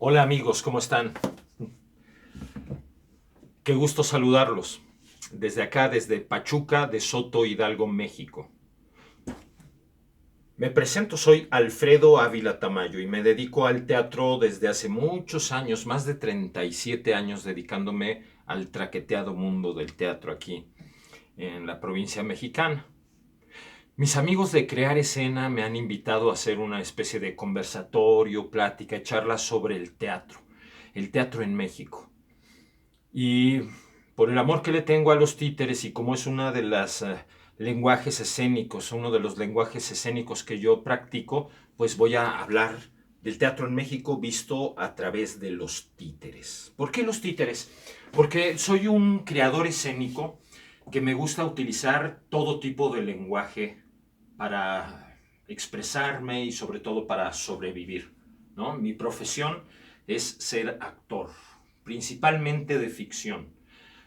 Hola amigos, ¿cómo están? Qué gusto saludarlos. Desde acá, desde Pachuca de Soto Hidalgo, México. Me presento, soy Alfredo Ávila Tamayo y me dedico al teatro desde hace muchos años, más de 37 años dedicándome al traqueteado mundo del teatro aquí en la provincia mexicana. Mis amigos de Crear Escena me han invitado a hacer una especie de conversatorio, plática, charla sobre el teatro en México. Y por el amor que le tengo a los títeres y como es una de las lenguajes escénicos, uno de los lenguajes escénicos que yo practico, pues voy a hablar del teatro en México visto a través de los títeres. ¿Por qué los títeres? Porque soy un creador escénico que me gusta utilizar todo tipo de lenguaje para expresarme y sobre todo para sobrevivir, ¿no? Mi profesión es ser actor, principalmente de ficción,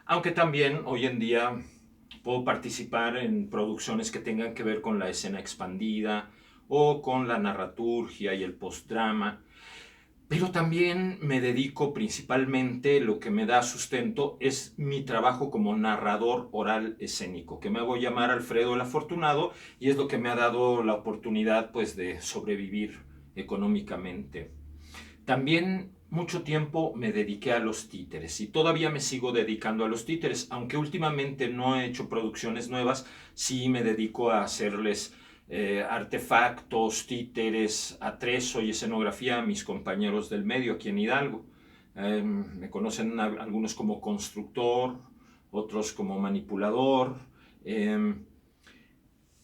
aunque también hoy en día puedo participar en producciones que tengan que ver con la escena expandida o con la narraturgia y el postdrama, pero también me dedico principalmente, lo que me da sustento es mi trabajo como narrador oral escénico, que me hago llamar Alfredo el Afortunado y es lo que me ha dado la oportunidad pues de sobrevivir económicamente. También mucho tiempo me dediqué a los títeres y todavía me sigo dedicando a los títeres, aunque últimamente no he hecho producciones nuevas, sí me dedico a hacerles artefactos, títeres, atrezo y escenografía a mis compañeros del medio aquí en Hidalgo. Me conocen algunos como constructor, otros como manipulador. eh,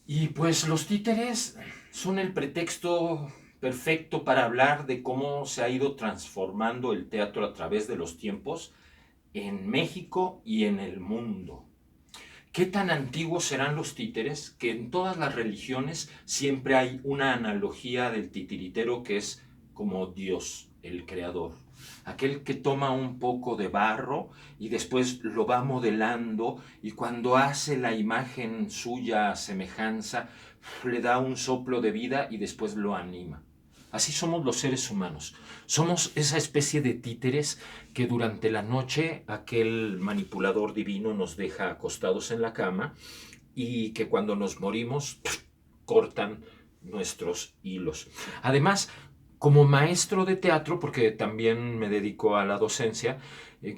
y pues los títeres son el pretexto perfecto para hablar de cómo se ha ido transformando el teatro a través de los tiempos en México y en el mundo. ¿Qué tan antiguos serán los títeres? Que en todas las religiones siempre hay una analogía del titiritero que es como Dios, el creador. Aquel que toma un poco de barro y después lo va modelando y cuando hace la imagen suya a semejanza, le da un soplo de vida y después lo anima. Así somos los seres humanos. Somos esa especie de títeres que durante la noche aquel manipulador divino nos deja acostados en la cama y que cuando nos morimos cortan nuestros hilos. Además, como maestro de teatro, porque también me dedico a la docencia,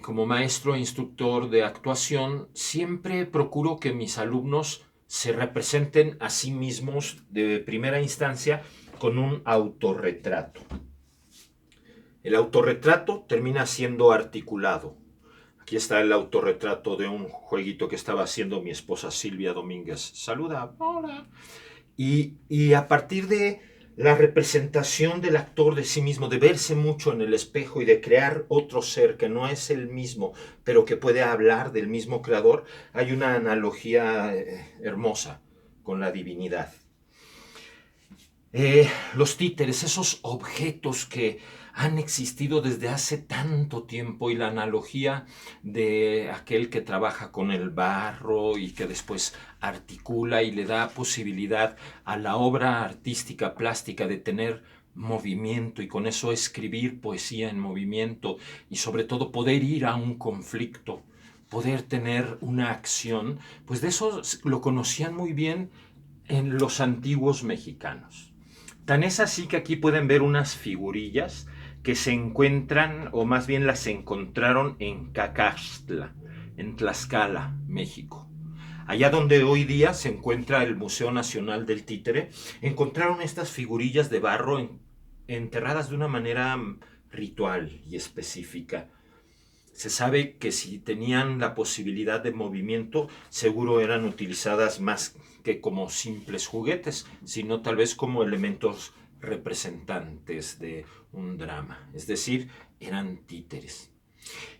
como maestro e instructor de actuación, siempre procuro que mis alumnos se representen a sí mismos de primera instancia con un autorretrato. El autorretrato termina siendo articulado. Aquí está el autorretrato de un jueguito que estaba haciendo mi esposa Silvia Domínguez. Saluda. Hola. Y a partir de la representación del actor de sí mismo, de verse mucho en el espejo y de crear otro ser que no es el mismo, pero que puede hablar del mismo creador, hay una analogía hermosa con la divinidad. Los títeres, esos objetos que han existido desde hace tanto tiempo y la analogía de aquel que trabaja con el barro y que después articula y le da posibilidad a la obra artística plástica de tener movimiento y con eso escribir poesía en movimiento y sobre todo poder ir a un conflicto, poder tener una acción, pues de eso lo conocían muy bien en los antiguos mexicanos. Tan es así que aquí pueden ver unas figurillas que se encuentran, o más bien las encontraron en Cacaxtla, en Tlaxcala, México. Allá donde hoy día se encuentra el Museo Nacional del Títere, encontraron estas figurillas de barro enterradas de una manera ritual y específica. Se sabe que si tenían la posibilidad de movimiento, seguro eran utilizadas más que como simples juguetes, sino tal vez como elementos representantes de un drama. Es decir, eran títeres.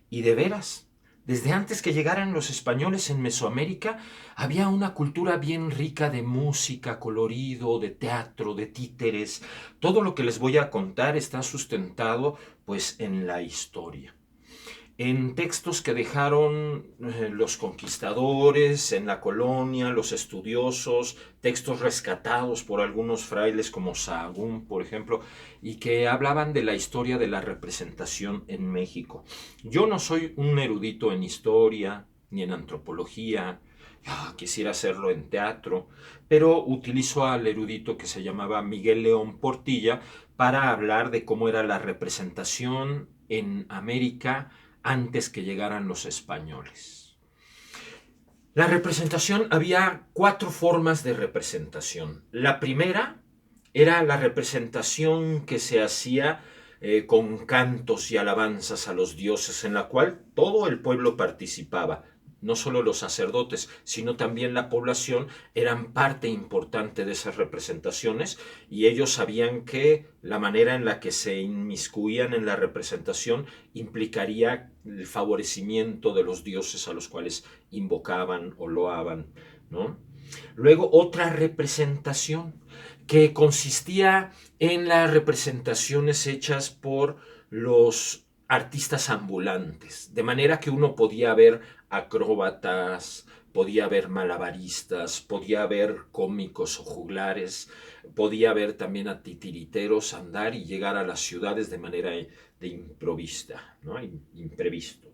Y de veras, desde antes que llegaran los españoles en Mesoamérica, había una cultura bien rica de música, colorido, de teatro, de títeres. Todo lo que les voy a contar está sustentado pues en la historia. en textos que dejaron los conquistadores en la colonia, los estudiosos, textos rescatados por algunos frailes como Sahagún, por ejemplo, y que hablaban de la historia de la representación en México. Yo no soy un erudito en historia ni en antropología, quisiera hacerlo en teatro, pero utilizo al erudito que se llamaba Miguel León Portilla para hablar de cómo era la representación en América antes que llegaran los españoles. La representación, había 4 formas de representación. La primera era la representación que se hacía con cantos y alabanzas a los dioses, en la cual todo el pueblo participaba. No solo los sacerdotes, sino también la población eran parte importante de esas representaciones, y ellos sabían que la manera en la que se inmiscuían en la representación implicaría el favorecimiento de los dioses a los cuales invocaban o loaban, ¿no? Luego, otra representación que consistía en las representaciones hechas por los artistas ambulantes, de manera que uno podía ver acróbatas, podía ver malabaristas, podía ver cómicos o juglares, podía ver también a titiriteros andar y llegar a las ciudades de manera de improvista, ¿no? Imprevisto.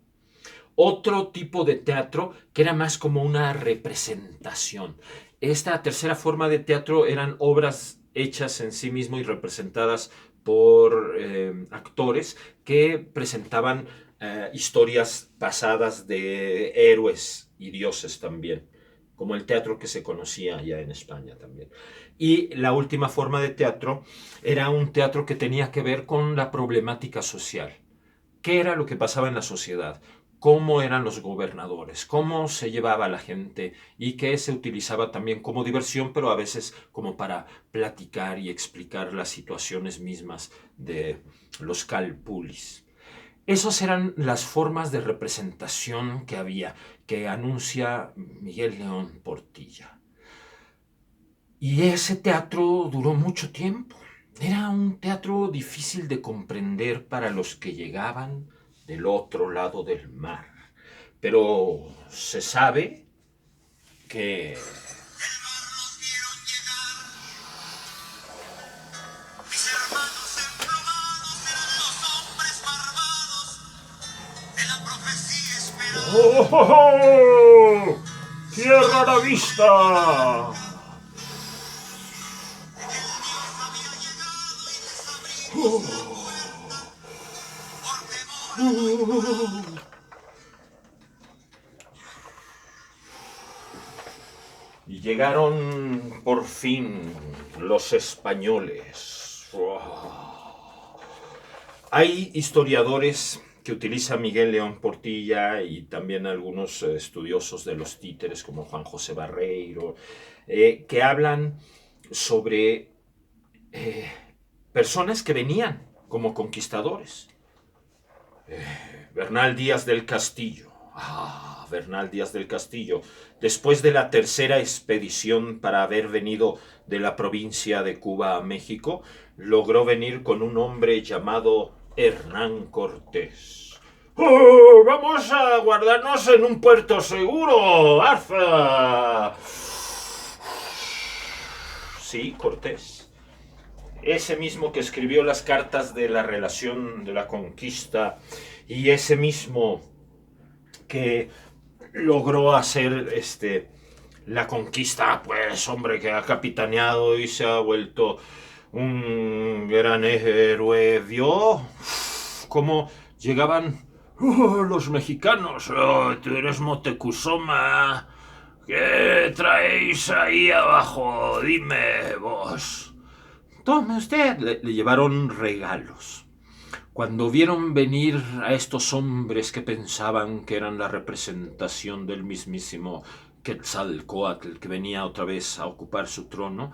Otro tipo de teatro que era más como una representación. Esta tercera forma de teatro eran obras hechas en sí mismo y representadas por actores que presentaban historias pasadas de héroes y dioses también, como el teatro que se conocía allá en España también. Y la última forma de teatro era un teatro que tenía que ver con la problemática social. ¿Qué era lo que pasaba en la sociedad? ¿Cómo eran los gobernadores? ¿Cómo se llevaba la gente? Y que se utilizaba también como diversión, pero a veces como para platicar y explicar las situaciones mismas de los calpulis. Esas eran las formas de representación que había, que anuncia Miguel León Portilla. Y ese teatro duró mucho tiempo. Era un teatro difícil de comprender para los que llegaban del otro lado del mar. Pero se sabe que... ¡Oh, oh, oh! ¡Tierra a la vista! Y llegaron por fin los españoles. Hay historiadores que utiliza Miguel León Portilla y también algunos estudiosos de los títeres como Juan José Barreiro, que hablan sobre personas que venían como conquistadores. Bernal Díaz del Castillo. Bernal Díaz del Castillo, después de la tercera expedición para haber venido de la provincia de Cuba a México, logró venir con un hombre llamado Hernán Cortés. ¡Vamos a guardarnos en un puerto seguro, Arza! Sí, Cortés. Ese mismo que escribió las cartas de la relación de la conquista, y ese mismo que logró hacer la conquista, pues hombre, que ha capitaneado y se ha vuelto un gran héroe. Vio cómo llegaban los mexicanos. Tú eres Moctezuma. ¿Qué traéis ahí abajo? Dime vos. Tome usted. Le llevaron regalos. Cuando vieron venir a estos hombres que pensaban que eran la representación del mismísimo Quetzalcóatl, que venía otra vez a ocupar su trono,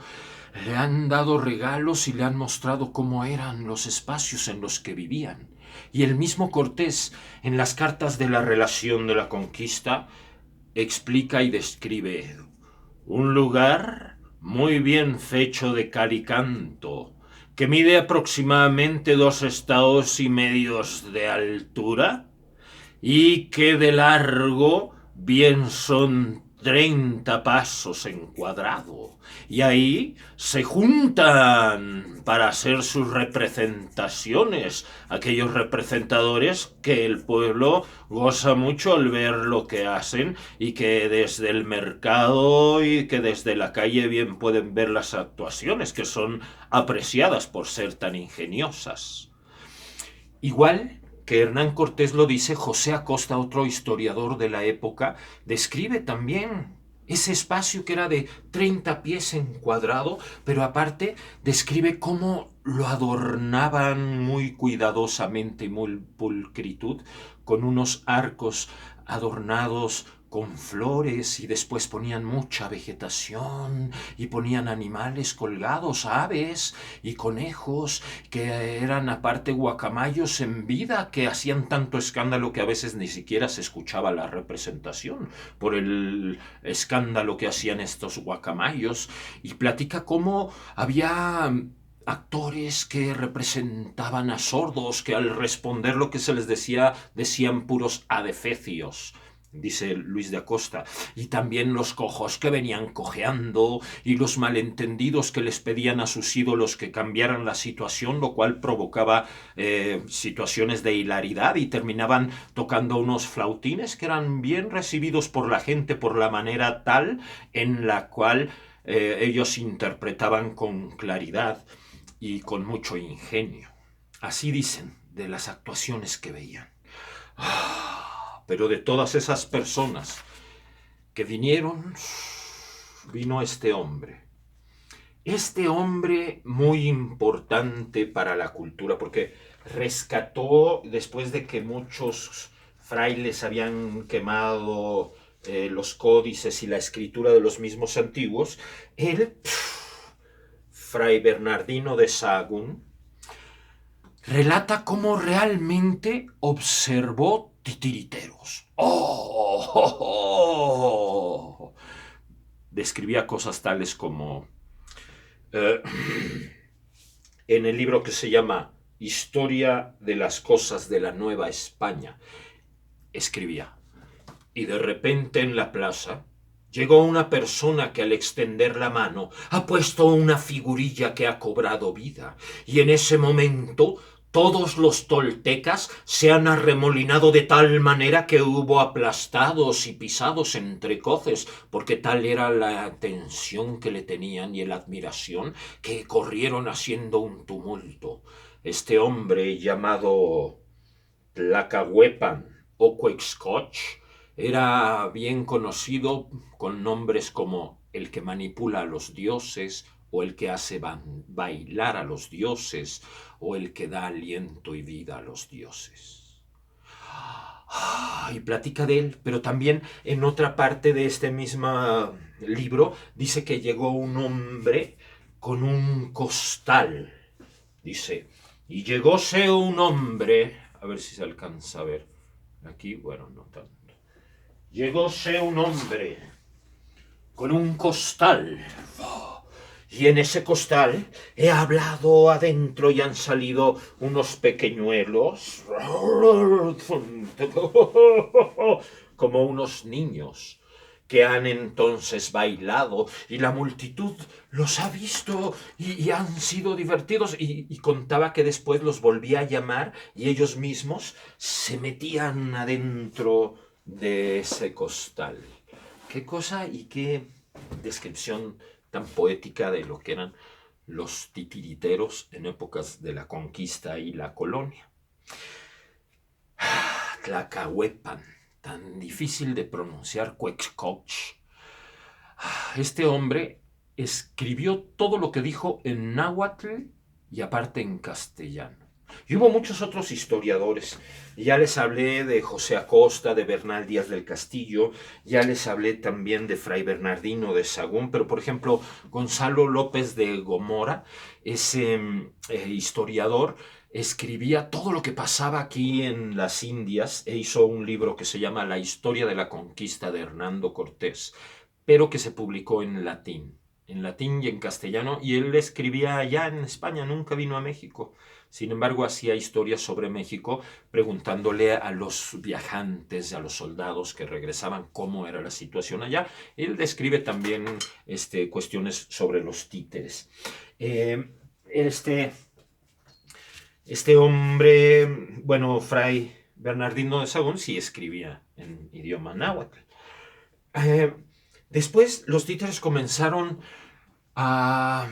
le han dado regalos y le han mostrado cómo eran los espacios en los que vivían. Y el mismo Cortés, en las cartas de la relación de la conquista, explica y describe un lugar muy bien fecho de cal y canto, que mide aproximadamente 2,5 estados de altura y que de largo bien son 30 pasos en cuadrado, y ahí se juntan para hacer sus representaciones aquellos representadores que el pueblo goza mucho al ver lo que hacen, y que desde el mercado y que desde la calle bien pueden ver las actuaciones, que son apreciadas por ser tan ingeniosas. Igual que Hernán Cortés lo dice, José Acosta, otro historiador de la época, describe también ese espacio que era de 30 pies en cuadrado, pero aparte describe cómo lo adornaban muy cuidadosamente y muy pulcritud, con unos arcos adornados con flores, y después ponían mucha vegetación y ponían animales colgados, aves y conejos, que eran aparte guacamayos en vida, que hacían tanto escándalo que a veces ni siquiera se escuchaba la representación por el escándalo que hacían estos guacamayos. Y platica cómo había actores que representaban a sordos, que al responder lo que se les decía decían puros adefecios, dice Luis de Acosta, y también los cojos que venían cojeando, y los malentendidos que les pedían a sus ídolos que cambiaran la situación, lo cual provocaba situaciones de hilaridad, y terminaban tocando unos flautines que eran bien recibidos por la gente por la manera tal en la cual ellos interpretaban con claridad y con mucho ingenio. Así dicen de las actuaciones que veían. Pero de todas esas personas que vinieron, vino este hombre. Este hombre muy importante para la cultura, porque rescató, después de que muchos frailes habían quemado los códices y la escritura de los mismos antiguos, él, Fray Bernardino de Sahagún, relata cómo realmente observó titiriteros. Describía cosas tales como en el libro que se llama Historia de las cosas de la Nueva España, escribía: y de repente en la plaza llegó una persona que al extender la mano ha puesto una figurilla que ha cobrado vida, y en ese momento todos los toltecas se han arremolinado de tal manera que hubo aplastados y pisados entre coces, porque tal era la atención que le tenían y la admiración, que corrieron haciendo un tumulto. Este hombre llamado Tlacahuepan o Coexcoch era bien conocido con nombres como el que manipula a los dioses, o el que hace bailar a los dioses, o el que da aliento y vida a los dioses. Y platica de él, pero también en otra parte de este mismo libro dice que llegó un hombre con un costal. Dice, y llegóse un hombre, a ver si se alcanza a ver aquí, bueno, no tanto. Llegóse un hombre con un costal, y en ese costal he hablado adentro y han salido unos pequeñuelos como unos niños, que han entonces bailado, y la multitud los ha visto y han sido divertidos, y contaba que después los volvía a llamar y ellos mismos se metían adentro de ese costal. Qué cosa y qué descripción tan poética de lo que eran los titiriteros en épocas de la conquista y la colonia. Tlacahuepan, tan difícil de pronunciar, Coexcoch. Este hombre escribió todo lo que dijo en náhuatl y aparte en castellano. Y hubo muchos otros historiadores. Ya les hablé de José Acosta, de Bernal Díaz del Castillo, ya les hablé también de Fray Bernardino de Sahagún, pero por ejemplo Gonzalo López de Gomora, ese historiador, escribía todo lo que pasaba aquí en las Indias e hizo un libro que se llama La historia de la conquista de Hernando Cortés, pero que se publicó en latín. en latín y en castellano, y él escribía allá en España, nunca vino a México. Sin embargo, hacía historias sobre México, preguntándole a los viajantes, a los soldados que regresaban cómo era la situación allá. Él describe también cuestiones sobre los títeres. Eh, este, este hombre, bueno, Fray Bernardino de Sahagún sí escribía en idioma náhuatl. Eh, Después los títeres comenzaron a,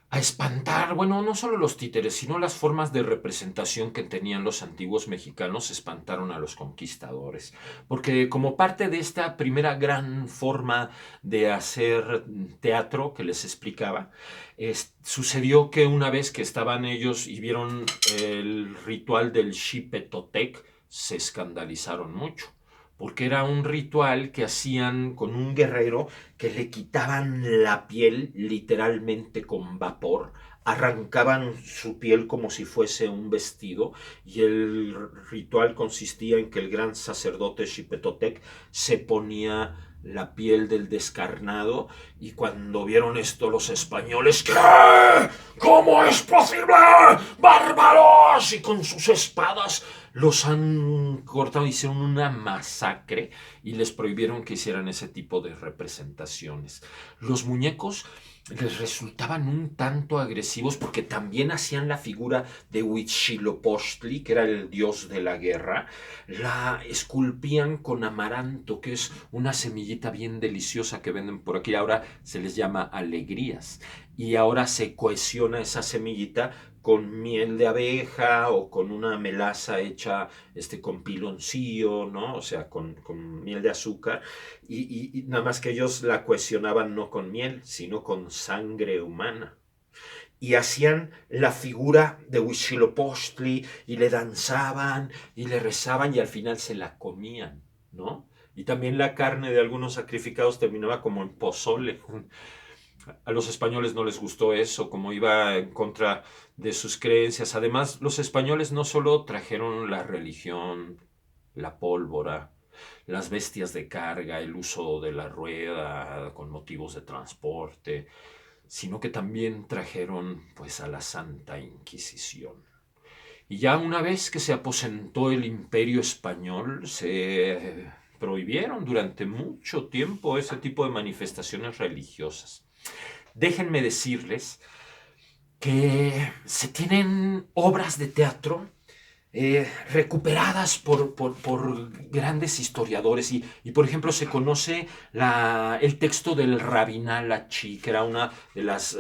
a espantar, bueno, no solo los títeres, sino las formas de representación que tenían los antiguos mexicanos espantaron a los conquistadores, porque como parte de esta primera gran forma de hacer teatro que les explicaba, sucedió que una vez que estaban ellos y vieron el ritual del Xipetotec, se escandalizaron mucho porque era un ritual que hacían con un guerrero que le quitaban la piel literalmente con vapor, arrancaban su piel como si fuese un vestido y el ritual consistía en que el gran sacerdote Xipetotec se ponía la piel del descarnado y cuando vieron esto los españoles, ¿qué? ¿Cómo es posible? ¡Bárbaros! Y con sus espadas los han cortado, hicieron una masacre y les prohibieron que hicieran ese tipo de representaciones. Los muñecos les resultaban un tanto agresivos porque también hacían la figura de Huitzilopochtli, que era el dios de la guerra, la esculpían con amaranto, que es una semillita bien deliciosa que venden por aquí, ahora se les llama alegrías, y ahora se cohesiona esa semillita con miel de abeja o con una melaza hecha con piloncillo, ¿no? O sea, con miel de azúcar, y nada más que ellos la cohesionaban no con miel, sino con sangre humana. Y hacían la figura de Huitzilopochtli y le danzaban y le rezaban y al final se la comían, ¿no? Y también la carne de algunos sacrificados terminaba como en pozole. A los españoles no les gustó eso, como iba en contra de sus creencias. Además, los españoles no solo trajeron la religión, la pólvora, las bestias de carga, el uso de la rueda con motivos de transporte, sino que también trajeron pues a la Santa Inquisición. Y ya una vez que se aposentó el Imperio Español, se prohibieron durante mucho tiempo ese tipo de manifestaciones religiosas. Déjenme decirles que se tienen obras de teatro recuperadas por grandes historiadores y, por ejemplo, se conoce el texto del Rabinal Achí, que era una de las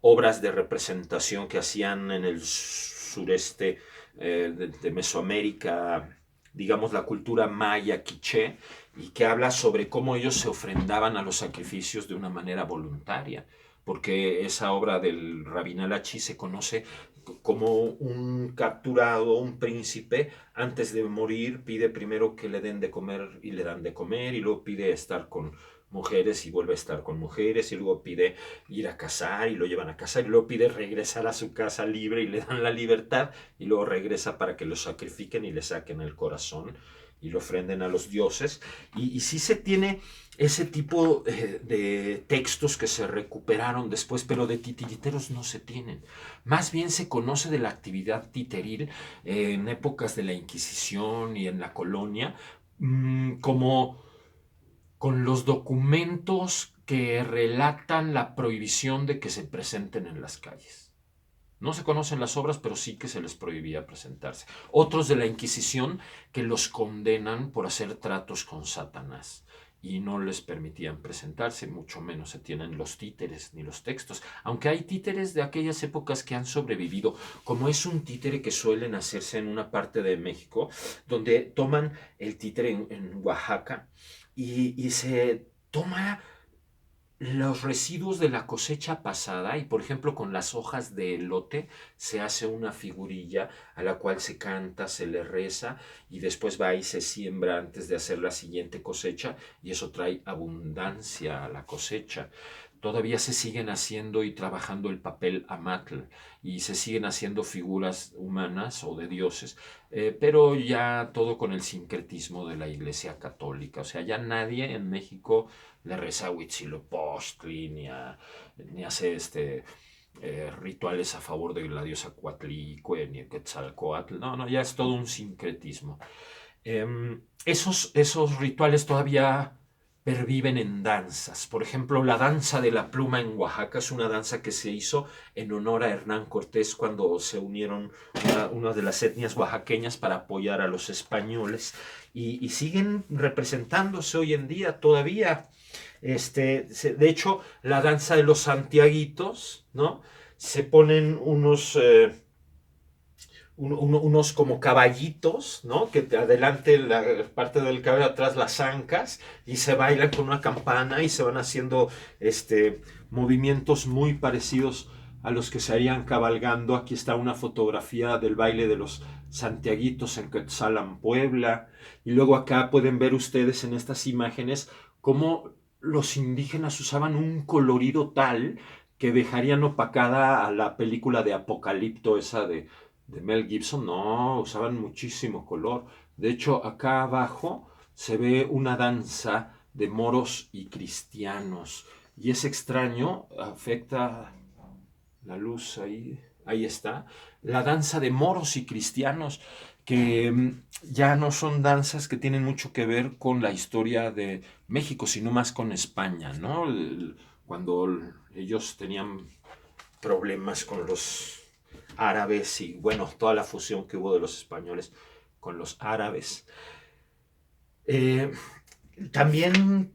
obras de representación que hacían en el sureste de Mesoamérica, digamos la cultura maya quiché, y que habla sobre cómo ellos se ofrendaban a los sacrificios de una manera voluntaria, porque esa obra del Rabinal Achí se conoce como un capturado, un príncipe, antes de morir pide primero que le den de comer y le dan de comer, y luego pide estar con mujeres y vuelve a estar con mujeres, y luego pide ir a cazar y lo llevan a cazar, y luego pide regresar a su casa libre y le dan la libertad, y luego regresa para que lo sacrifiquen y le saquen el corazón y lo ofrenden a los dioses. Y sí se tiene ese tipo de textos que se recuperaron después, pero de titiriteros no se tienen. Más bien se conoce de la actividad titeril en épocas de la Inquisición y en la colonia, como con los documentos que relatan la prohibición de que se presenten en las calles. No se conocen las obras, pero sí que se les prohibía presentarse. Otros de la Inquisición que los condenan por hacer tratos con Satanás y no les permitían presentarse, mucho menos se tienen los títeres ni los textos, aunque hay títeres de aquellas épocas que han sobrevivido, como es un títere que suelen hacerse en una parte de México, donde toman el títere en Oaxaca y se toma los residuos de la cosecha pasada y, por ejemplo, con las hojas de elote se hace una figurilla a la cual se canta, se le reza y después va y se siembra antes de hacer la siguiente cosecha y eso trae abundancia a la cosecha. todavía se siguen haciendo y trabajando el papel amatl y se siguen haciendo figuras humanas o de dioses, pero ya todo con el sincretismo de la Iglesia Católica. O sea, ya nadie en México le reza a Huitzilopochtli ni hace rituales a favor de la diosa Coatlicue ni Quetzalcoatl. No, no, ya es todo un sincretismo. Esos rituales todavía perviven en danzas. Por ejemplo, la danza de la pluma en Oaxaca es una danza que se hizo en honor a Hernán Cortés cuando se unieron una de las etnias oaxaqueñas para apoyar a los españoles y siguen representándose hoy en día todavía. De hecho, la danza de los santiaguitos, ¿no? Se ponen unos como caballitos, ¿no? Que te adelante la parte del cabello, atrás las ancas, y se bailan con una campana y se van haciendo movimientos muy parecidos a los que se harían cabalgando. Aquí está una fotografía del baile de los santiaguitos en Quetzalan, Puebla. Y luego acá pueden ver ustedes en estas imágenes cómo los indígenas usaban un colorido tal que dejarían opacada a la película de Apocalipto, esa de Mel Gibson. No, usaban muchísimo color. De hecho, acá abajo se ve una danza de moros y cristianos. Y es extraño, afecta la luz ahí, ahí está. La danza de moros y cristianos, que ya no son danzas que tienen mucho que ver con la historia de México, sino más con España, ¿no? Cuando ellos tenían problemas con los árabes y bueno, toda la fusión que hubo de los españoles con los árabes. Eh, También